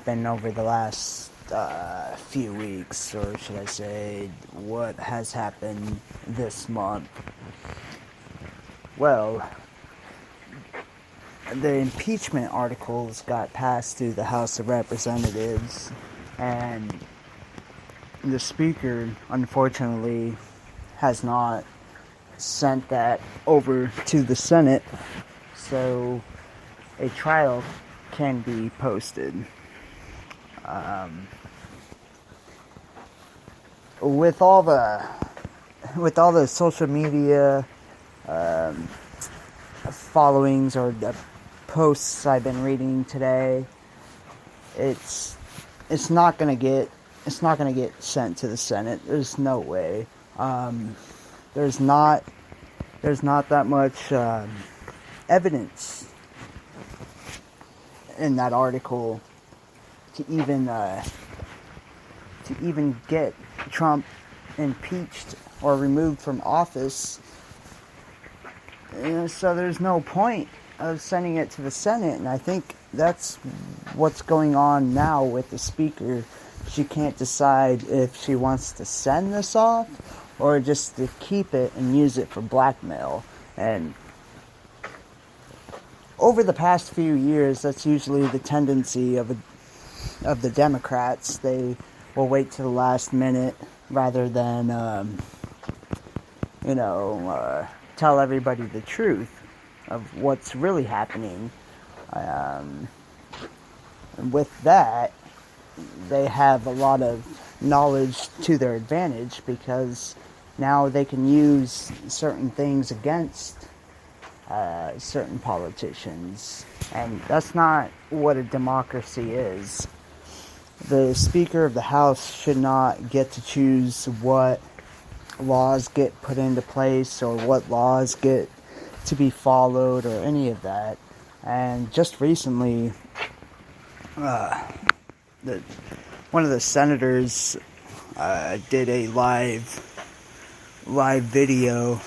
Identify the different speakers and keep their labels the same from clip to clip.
Speaker 1: happened over the last few weeks, or should I say, what has happened this month. Well, the impeachment articles got passed through the House of Representatives, and the Speaker, unfortunately, has not sent that over to the Senate, so a trial can be posted. With all the social media followings or the posts I've been reading today, it's not gonna get sent to the Senate. There's no way. There's not that much evidence in that article to even get Trump impeached or removed from office. So there's no point of sending it to the Senate, and I think that's what's going on now with the Speaker. She can't decide if she wants to send this off or just to keep it and use it for blackmail. And over the past few years, that's usually the tendency of the Democrats. They will wait to the last minute rather than, tell everybody the truth of what's really happening. And with that, they have a lot of knowledge to their advantage, because now they can use certain things against certain politicians, and that's not what a democracy is. The Speaker of the House should not get to choose what laws get put into place or what laws get to be followed or any of that. And just recently, one of the senators did a live video,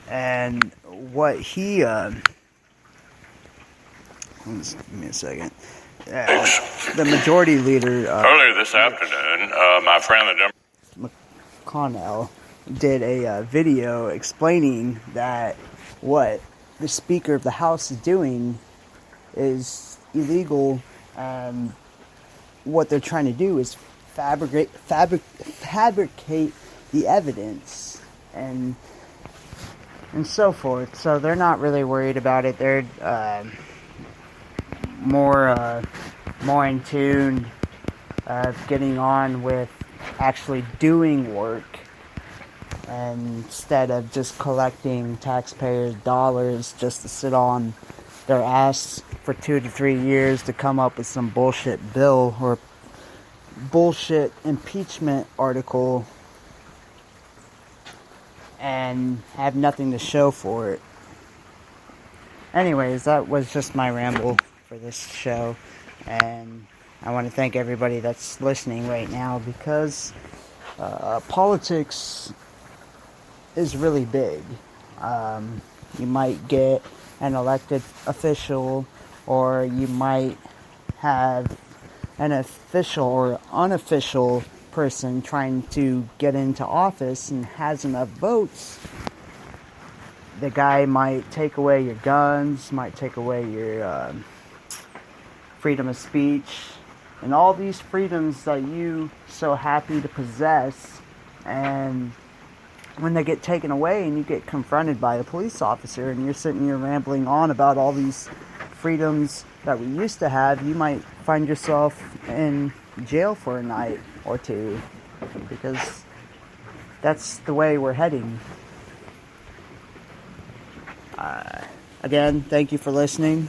Speaker 1: and what he give me a second. The majority leader
Speaker 2: earlier this afternoon, my friend the
Speaker 1: McConnell did a video explaining that what the Speaker of the House is doing is illegal, and what they're trying to do is fabricate the evidence and so forth. So they're not really worried about it. They're more in tune getting on with actually doing work, instead of just collecting taxpayers' dollars just to sit on their ass for 2 to 3 years to come up with some bullshit bill or bullshit impeachment article and have nothing to show for it. Anyways, that was just my ramble for this show, and I want to thank everybody that's listening right now, because politics is really big. You might get an elected official, or you might have an official or unofficial person trying to get into office and has enough votes. The guy might take away your guns, might take away your freedom of speech, and all these freedoms that you so happy to possess. And when they get taken away and you get confronted by a police officer and you're sitting here rambling on about all these freedoms that we used to have, you might find yourself in jail for a night or two, because that's the way we're heading. Again, thank you for listening,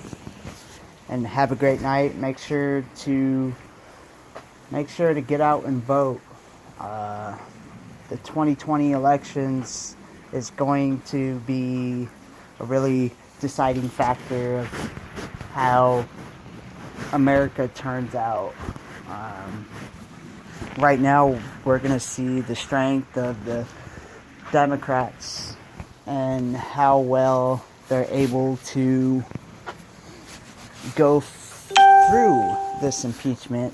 Speaker 1: and have a great night. Make sure to get out and vote. The 2020 elections is going to be a really deciding factor of how America turns out. Right now, we're going to see the strength of the Democrats and how well they're able to go through this impeachment,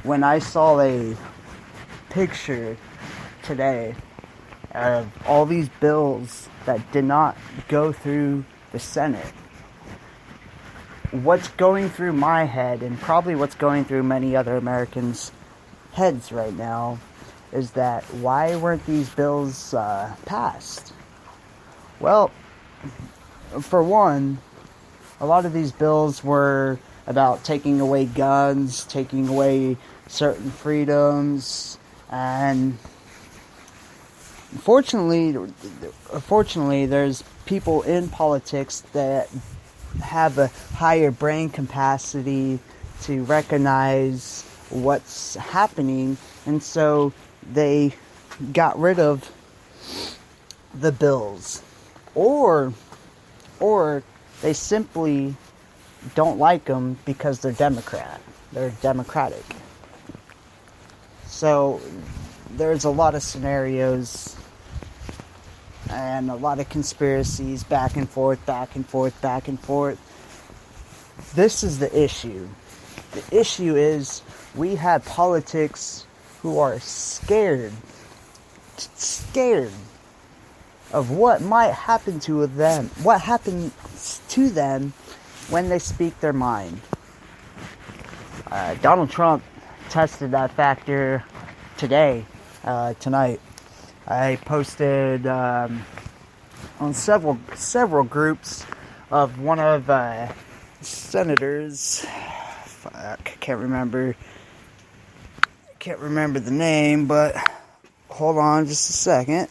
Speaker 1: when I saw a picture today of all these bills that did not go through the Senate, what's going through my head, and probably what's going through many other Americans' heads right now, is that why weren't these bills passed? Well, for one, a lot of these bills were about taking away guns, taking away certain freedoms, and unfortunately, there's people in politics that have a higher brain capacity to recognize what's happening, and so they got rid of the bills, or they simply don't like them because they're democratic. So there's a lot of scenarios and a lot of conspiracies back and forth. This is the issue. The issue is we have politics who are scared of what might happen to them, what happens to them when they speak their mind. Donald Trump tested that factor tonight. I posted on several groups of one of senators. I can't remember the name, but hold on just a second.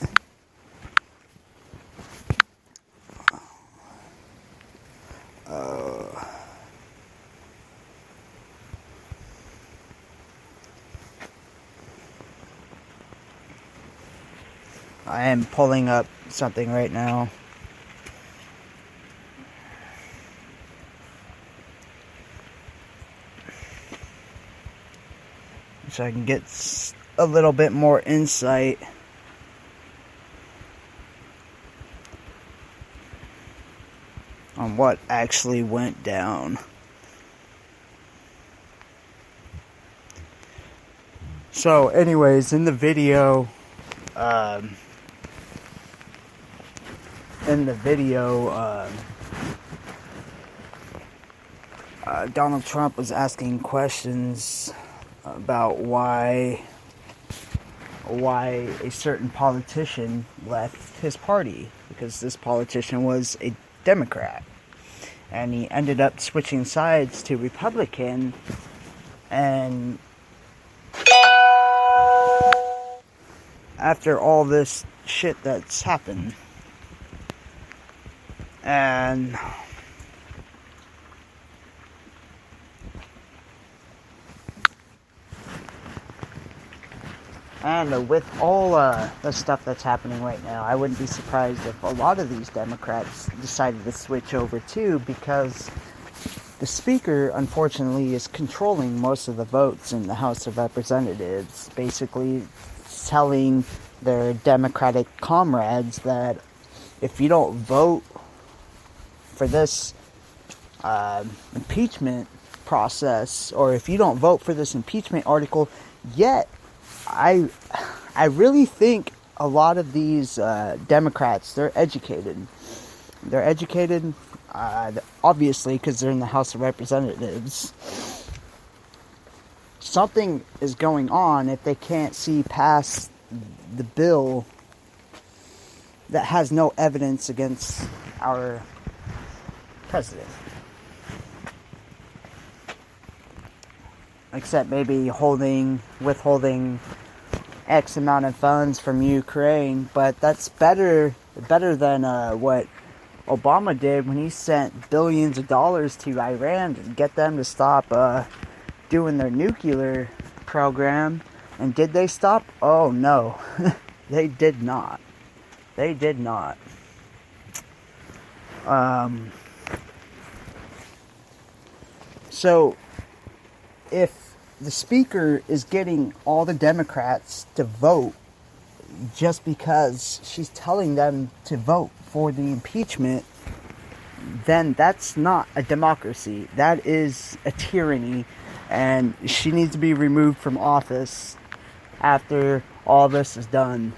Speaker 1: I am pulling up something right now. So I can get a little bit more insight on what actually went down. So anyways, in the video, Donald Trump was asking questions about why a certain politician left his party, because this politician was a Democrat, and he ended up switching sides to Republican, and after all this shit that's happened. And with all the stuff that's happening right now, I wouldn't be surprised if a lot of these Democrats decided to switch over too, because the Speaker, unfortunately, is controlling most of the votes in the House of Representatives, basically telling their Democratic comrades that if you don't vote for this impeachment process, or if you don't vote for this impeachment article, yet I really think a lot of these Democrats, they're educated. They're educated, obviously, because they're in the House of Representatives. Something is going on if they can't see past the bill that has no evidence against our president. Except maybe withholding X amount of funds from Ukraine, but that's better than what Obama did when he sent billions of dollars to Iran to get them to stop doing their nuclear program. And did they stop? Oh no, they did not. They did not. So, if the Speaker is getting all the Democrats to vote just because she's telling them to vote for the impeachment, then that's not a democracy. That is a tyranny, and she needs to be removed from office after all this is done.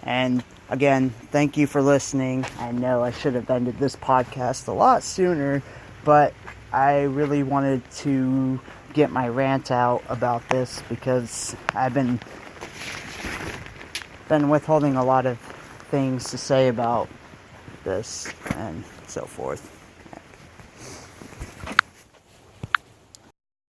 Speaker 1: And again, thank you for listening. I know I should have ended this podcast a lot sooner, but I really wanted to get my rant out about this because I've been withholding a lot of things to say about this and so forth.